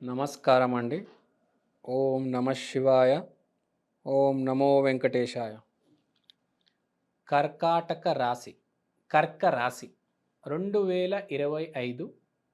నమస్కారం అండి. ఓం నమ శివాయ. ఓం నమో వెంకటేశాయ. కర్కాటక రాశి, కర్క రాశి 2025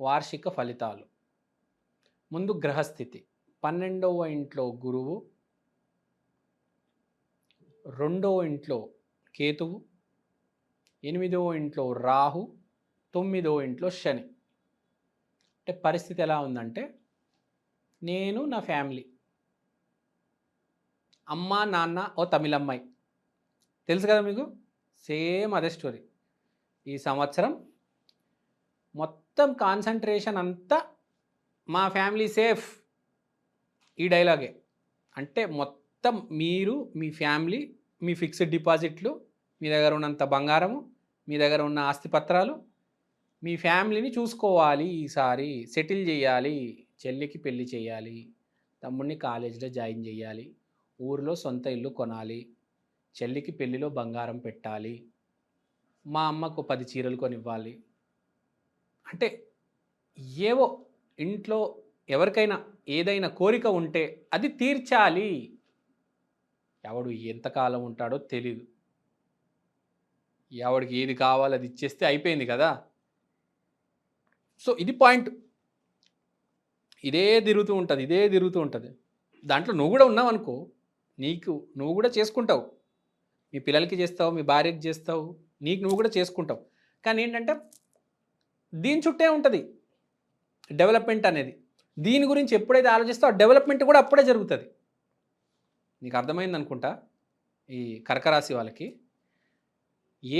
వార్షిక ఫలితాలు. ముందు గ్రహస్థితి. 12వ ఇంట్లో గురువు, 2వ ఇంట్లో కేతువు, 8వ ఇంట్లో రాహు, 9వ ఇంట్లో శని. అంటే పరిస్థితి ఎలా ఉందంటే, నేను నా ఫ్యామిలీ, అమ్మ నాన్న ఓ తమిళమ్మాయి, తెలుసు కదా మీకు, సేమ్ అదే స్టోరీ. ఈ సంవత్సరం మొత్తం కాన్సన్ట్రేషన్ అంతా మా ఫ్యామిలీ సేఫ్, ఈ డైలాగే. అంటే మొత్తం మీరు, మీ ఫ్యామిలీ, మీ ఫిక్స్డ్ డిపాజిట్లు, మీ దగ్గర ఉన్నంత బంగారము, మీ దగ్గర ఉన్న ఆస్తిపత్రాలు, మీ ఫ్యామిలీని చూసుకోవాలి, ఈసారి సెటిల్ చేయాలి, చెల్లికి పెళ్లి చేయాలి, తమ్ముడిని కాలేజీలో జాయిన్ చేయాలి, ఊరిలో సొంత ఇల్లు కొనాలి, చెల్లికి పెళ్లిలో బంగారం పెట్టాలి, మా అమ్మకు 10 చీరలు కొనివ్వాలి. అంటే ఏవో ఇంట్లో ఎవరికైనా ఏదైనా కోరిక ఉంటే అది తీర్చాలి. ఎవడు ఎంతకాలం ఉంటాడో తెలీదు. ఎవడికి ఏది కావాలో అది ఇచ్చేస్తే అయిపోయింది కదా. సో ఇది పాయింట్. ఇదే తిరుగుతూ ఉంటుంది. దాంట్లో నువ్వు కూడా ఉన్నావు అనుకో, నువ్వు కూడా చేసుకుంటావు. మీ పిల్లలకి చేస్తావు, మీ భార్యకి చేస్తావు, నువ్వు కూడా చేసుకుంటావు. కానీ ఏంటంటే దీని చుట్టే ఉంటుంది డెవలప్మెంట్ అనేది. దీని గురించి ఎప్పుడైతే ఆలోచిస్తావు ఆ డెవలప్మెంట్ కూడా అప్పుడే జరుగుతుంది. నీకు అర్థమైంది అనుకుంటా. ఈ కర్కరాశి వాళ్ళకి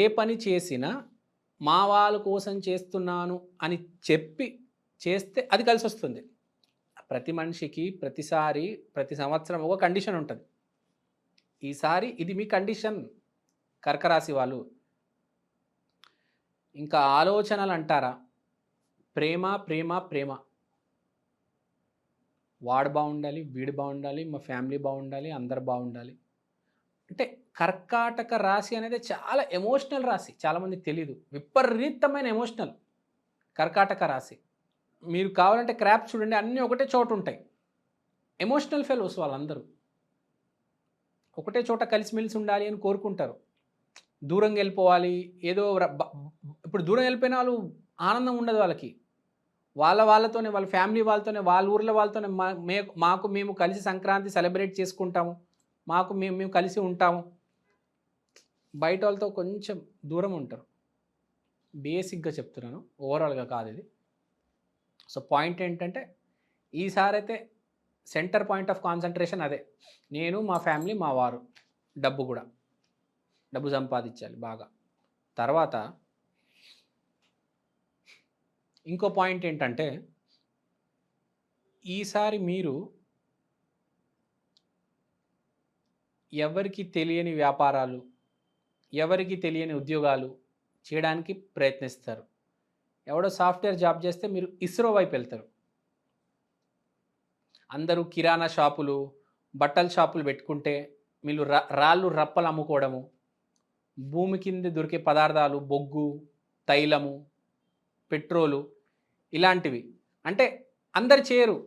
ఏ పని చేసినా మా వాళ్ళ కోసం చేస్తున్నాను అని చెప్పి చేస్తే అది కలిసి వస్తుంది. ప్రతి మనిషికి ప్రతిసారి ప్రతి సంవత్సరం ఒక కండిషన్ ఉంటుంది. ఈసారి ఇది మీ కండిషన్ కర్కరాశి వాళ్ళు. ఇంకా ఆలోచనలు అంటారా, ప్రేమ ప్రేమ ప్రేమ. వాడు బాగుండాలి, వీడు బాగుండాలి, మా ఫ్యామిలీ బాగుండాలి, అందరు బాగుండాలి. అంటే కర్కాటక రాశి అనేది చాలా ఎమోషనల్ రాశి. చాలామందికి తెలీదు. విపరీతమైన ఎమోషనల్ కర్కాటక రాశి. మీరు కావాలంటే క్రాప్స్ చూడండి, అన్నీ ఒకటే చోట ఉంటాయి. ఎమోషనల్ ఫెలోస్ వాళ్ళందరూ ఒకటే చోట కలిసిమెలిసి ఉండాలి అని కోరుకుంటారు. దూరంగా వెళ్ళిపోవాలి ఏదో ఇప్పుడు దూరం వెళ్ళిపోయిన వాళ్ళు ఆనందం ఉండదు వాళ్ళకి. వాళ్ళతోనే, వాళ్ళ ఫ్యామిలీ వాళ్ళతోనే, వాళ్ళ ఊర్లో వాళ్ళతోనే మాకు మేము కలిసి సంక్రాంతి సెలబ్రేట్ చేసుకుంటాము, మాకు మేము కలిసి ఉంటాము. బయట వాళ్ళతో కొంచెం దూరం ఉంటారు. బేసిక్గా చెప్తున్నాను, ఓవరాల్గా కాదు ఇది. సో పాయింట్ ఏంటంటే ఈసారి అయితే సెంటర్ పాయింట్ ఆఫ్ కాన్సన్ట్రేషన్ అదే. నేను, మా ఫ్యామిలీ, మా వారు, డబ్బు సంపాదించాలి బాగా. తర్వాత ఇంకో పాయింట్ ఏంటంటే ఈసారి మీరు ఎవరికి తెలియని వ్యాపారాలు, ఎవరికి తెలియని ఉద్యోగాలు చేయడానికి ప్రయత్నిస్తారు. ఎవడో సాఫ్ట్వేర్ జాబ్ చేస్తే మీరు ఇస్రో వైపు వెళ్తారు. అందరూ కిరాణా షాపులు, బట్టల షాపులు పెట్టుకుంటే మీరు రాళ్ళు రప్పలు అమ్ముకోవడము, భూమి కింద దొరికే పదార్థాలు, బొగ్గు, తైలము, పెట్రోలు, ఇలాంటివి. అంటే అందరు చేయరు.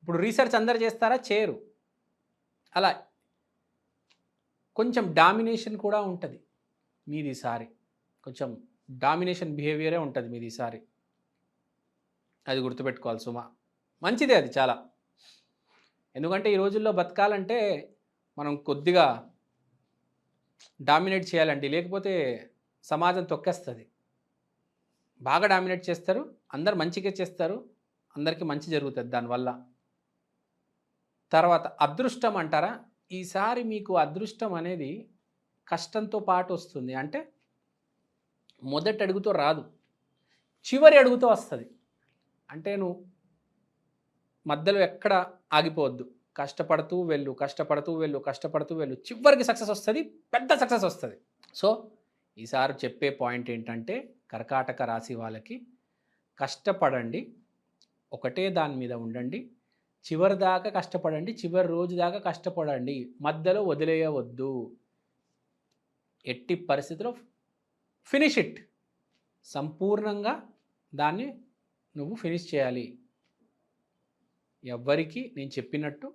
ఇప్పుడు రీసెర్చ్ అందరు చేస్తారా? చేయరు. అలా కొంచెం డామినేషన్ కూడా ఉంటుంది మీది ఈసారి. కొంచెం డామినేషన్ బిహేవియరే ఉంటుంది మీది ఈసారి. అది గుర్తుపెట్టుకోవాలి సుమా. మంచిదే అది చాలా. ఎందుకంటే ఈ రోజుల్లో బతకాలంటే మనం కొద్దిగా డామినేట్ చేయాలండి, లేకపోతే సమాజం తొక్కేస్తుంది. బాగా డామినేట్ చేస్తారు, అందరు మంచిగా చేస్తారు, అందరికీ మంచి జరుగుతుంది దానివల్ల. తర్వాత అదృష్టం అంటారా, ఈసారి మీకు అదృష్టం అనేది కష్టంతో పాటు వస్తుంది. అంటే మొదటి అడుగుతో రాదు, చివరి అడుగుతో వస్తుంది. అంటే నువ్వు మధ్యలో ఎక్కడ ఆగిపోవద్దు, కష్టపడుతూ వెళ్ళు, చివరికి సక్సెస్ వస్తుంది, పెద్ద సక్సెస్ వస్తుంది. సో ఈసారి చెప్పే పాయింట్ ఏంటంటే కర్కాటక రాశి వాళ్ళకి కష్టపడండి, ఒకటే దాని మీద ఉండండి, చివరి దాకా కష్టపడండి, చివరి రోజు దాకా కష్టపడండి, మధ్యలో వదిలేయవద్దు. ఎట్టి పరిస్థితిలో ఫినిష్ ఇట్, సంపూర్ణంగా దాన్ని నువ్వు ఫినిష్ చేయాలి. ఎవ్వరికీ నేను చెప్పినట్టు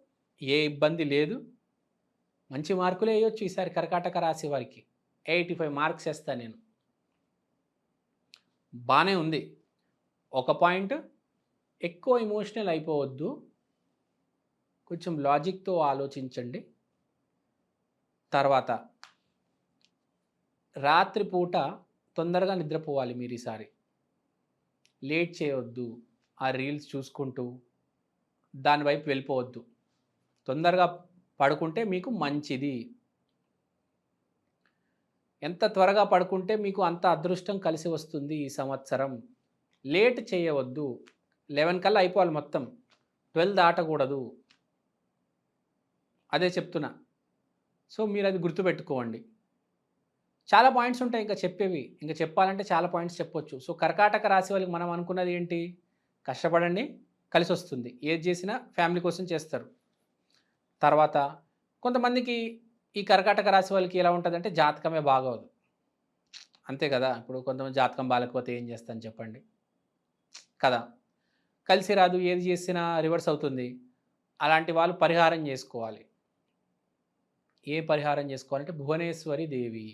ఏ ఇబ్బంది లేదు. మంచి మార్కులే వేయొచ్చు ఈసారి కర్కాటక రాశి వారికి. 85 మార్క్స్ వేస్తాను నేను. బాగానే ఉంది. ఒక పాయింట్, ఎక్కువ ఎమోషనల్ అయిపోవద్దు. కొంచెం లాజిక్తో ఆలోచించండి. తర్వాత రాత్రిపూట తొందరగా నిద్రపోవాలి మీరు ఈసారి. లేట్ చేయవద్దు. ఆ రీల్స్ చూసుకుంటూ దాని వైపు వెళ్ళిపోవద్దు. తొందరగా పడుకుంటే మీకు మంచిది. ఎంత త్వరగా పడుకుంటే మీకు అంత అదృష్టం కలిసి వస్తుంది ఈ సంవత్సరం. లేట్ చేయవద్దు. 11 కల్లా అయిపోవాలి మొత్తం. 12 దాటకూడదు. అదే చెప్తున్నా. సో మీరు అది గుర్తుపెట్టుకోండి. చాలా పాయింట్స్ ఉంటాయి ఇంకా చెప్పేవి. ఇంకా చెప్పాలంటే చాలా పాయింట్స్ చెప్పొచ్చు. సో కర్కాటక రాశి వాళ్ళకి మనం అనుకున్నది ఏంటి? కష్టపడండి, కలిసి వస్తుంది. ఏది చేసినా ఫ్యామిలీ కోసం చేస్తారు. తర్వాత కొంతమందికి ఈ కర్కాటక రాశి వాళ్ళకి ఎలా ఉంటుందంటే జాతకమే బాగోదు. అంతే కదా. ఇప్పుడు కొంతమంది జాతకం బాగాలేకపోతే ఏం చేస్తాను చెప్పండి కదా. కలిసి రాదు, ఏది చేసినా రివర్స్ అవుతుంది. అలాంటి వాళ్ళు పరిహారం చేసుకోవాలి. ఏ పరిహారం చేసుకోవాలంటే భువనేశ్వరి దేవి.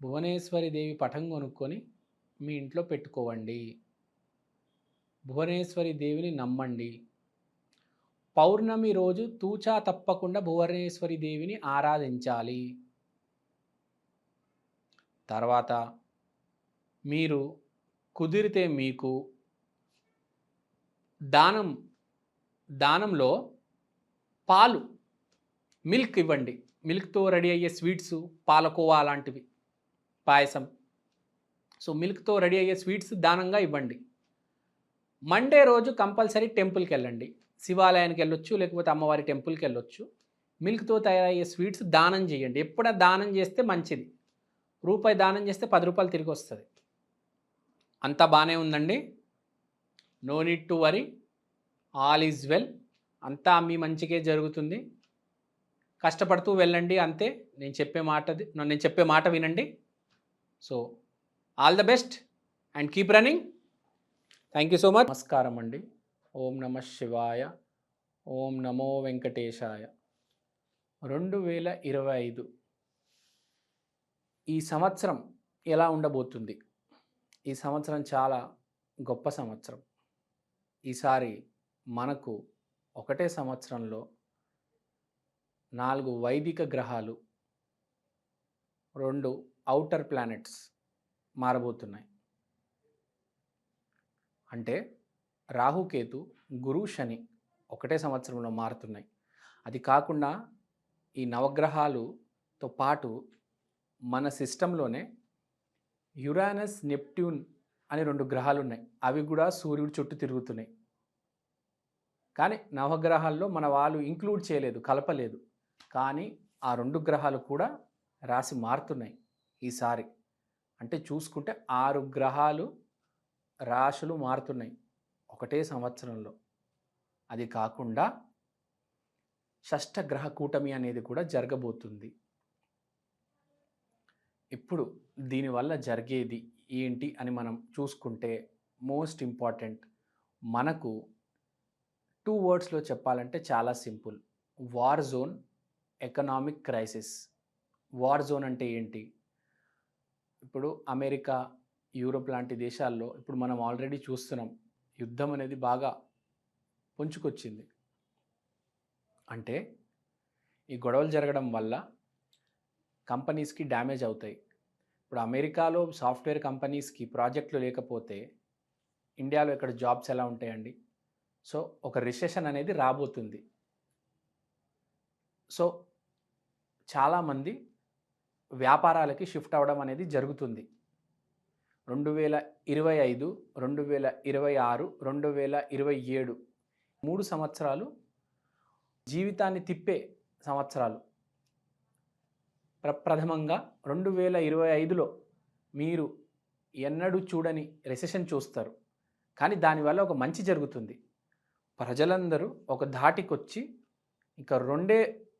భువనేశ్వరి దేవి పటం కొనుక్కొని మీ ఇంట్లో పెట్టుకోవండి. భువనేశ్వరి దేవిని నమ్మండి. పౌర్ణమి రోజు తూచా తప్పకుండా భువనేశ్వరి దేవిని ఆరాధించాలి. తర్వాత మీరు కుదిరితే మీకు దానంలో పాలు, మిల్క్ ఇవ్వండి. మిల్క్తో రెడీ అయ్యే స్వీట్స్, పాలకోవా లాంటివి, పాయసం. సో మిల్క్తో రెడీ అయ్యే స్వీట్స్ దానంగా ఇవ్వండి. మండే రోజు కంపల్సరీ టెంపుల్కి వెళ్ళండి. శివాలయానికి వెళ్ళొచ్చు, లేకపోతే అమ్మవారి టెంపుల్కి వెళ్ళొచ్చు. మిల్క్తో తయారయ్యే స్వీట్స్ దానం చేయండి. ఎప్పుడైనా దానం చేస్తే మంచిది. రూపాయి దానం చేస్తే 10 రూపాయలు తిరిగి వస్తుంది. అంతా బాగానే ఉందండి. No need to worry. All is well. అంతా మీ మంచికే జరుగుతుంది. కష్టపడుతూ వెళ్ళండి అంతే. నేను చెప్పే మాట వినండి. So all the best and keep running. Thank you so much. నమస్కారం అండి. ఓం నమ శివాయ. ఓం నమో వెంకటేశాయ. 2025 ఈ సంవత్సరం ఎలా ఉండబోతుంది? ఈ సంవత్సరం చాలా గొప్ప సంవత్సరం. ఈసారి మనకు ఒకటే సంవత్సరంలో 4 వైదిక గ్రహాలు, 2 ఔటర్ ప్లానెట్స్ మారబోతున్నాయి. అంటే రాహుకేతు, గురు, శని ఒకటే సంవత్సరంలో మారుతున్నాయి. అది కాకుండా ఈ నవగ్రహాలతో పాటు మన సిస్టంలోనే యురానస్, నెప్ట్యూన్ అని 2 గ్రహాలు ఉన్నాయి. అవి కూడా సూర్యుడి చుట్టూ తిరుగుతున్నాయి. కానీ నవగ్రహాల్లో మన వాళ్ళు ఇంక్లూడ్ చేయలేదు, కలపలేదు. కానీ ఆ 2 గ్రహాలు కూడా రాశి మారుతున్నాయి ఈసారి. అంటే చూసుకుంటే 6 గ్రహాలు రాశులు మారుతున్నాయి ఒకటే సంవత్సరంలో. అది కాకుండా షష్ఠగ్రహ కూటమి అనేది కూడా జరగబోతుంది. ఇప్పుడు దీనివల్ల జరిగేది ఏంటి అని మనం చూసుకుంటే మోస్ట్ ఇంపార్టెంట్, మనకు 2 వర్డ్స్లో చెప్పాలంటే చాలా simple. War zone, economic crisis. War zone అంటే ఏంటి? ఇప్పుడు అమెరికా, యూరోప్ లాంటి దేశాల్లో ఇప్పుడు మనం ఆల్రెడీ చూస్తున్నాం, యుద్ధం అనేది బాగా పుంజుకొచ్చింది. అంటే ఈ గొడవలు జరగడం వల్ల కంపెనీస్కి డ్యామేజ్ అవుతాయి. ఇప్పుడు అమెరికాలో సాఫ్ట్వేర్ కంపెనీస్కి ప్రాజెక్టులు లేకపోతే ఇండియాలో ఇక్కడ జాబ్స్ ఎలా ఉంటాయండి? సో ఒక రిసెషన్ అనేది రాబోతుంది. సో చాలామంది వ్యాపారాలకి షిఫ్ట్ అవ్వడం అనేది జరుగుతుంది. 2025, 2026, 2027 3 సంవత్సరాలు జీవితాన్ని తిప్పే సంవత్సరాలు. ప్రప్రథమంగా 2025లో మీరు ఎన్నడూ చూడని రెసెషన్ చూస్తారు. కానీ దానివల్ల ఒక మంచి జరుగుతుంది. ప్రజలందరూ ఒక ధాటికొచ్చి ఇంకా 2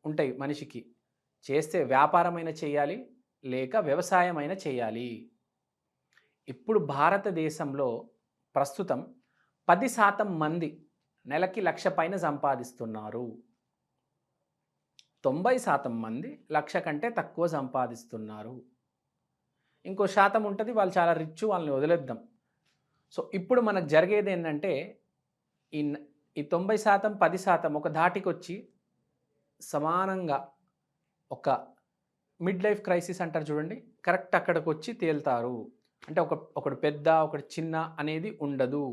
ఉంటాయి మనిషికి. చేస్తే వ్యాపారమైన చేయాలి, లేక వ్యవసాయమైన చేయాలి. ఇప్పుడు భారతదేశంలో ప్రస్తుతం 10% మంది నెలకి 1,00,000 పైన సంపాదిస్తున్నారు. 90% మంది 1,00,000 కంటే తక్కువ సంపాదిస్తున్నారు. ఇంకో శాతం ఉంటది, వాళ్ళు చాలా రిచ్, వాళ్ళని వదిలేద్దాం. సో, ఇప్పుడు మనకు జరిగేదేంటంటే, ఈ న ఈ 90%, 10% ఒక ధాటికొచ్చి సమానంగా ఒక మిడ్ లైఫ్ క్రైసిస్ అంటారు చూడండి. కరెక్ట్ అక్కడికొచ్చి తేలుతారు. అంటే ఒకడు పెద్ద, ఒకడు చిన్న అనేది ఉండదు.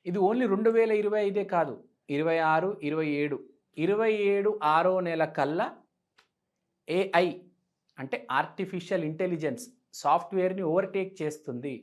ఇది ఓన్లీ 2025 కాదు. 26, 27, 27 ఆరో నెల కల్లా ఏఐ అంటే ఆర్టిఫిషియల్ ఇంటెలిజెన్స్ సాఫ్ట్‌వేర్‌ని ఓవర్‌టేక్ చేస్తుంది.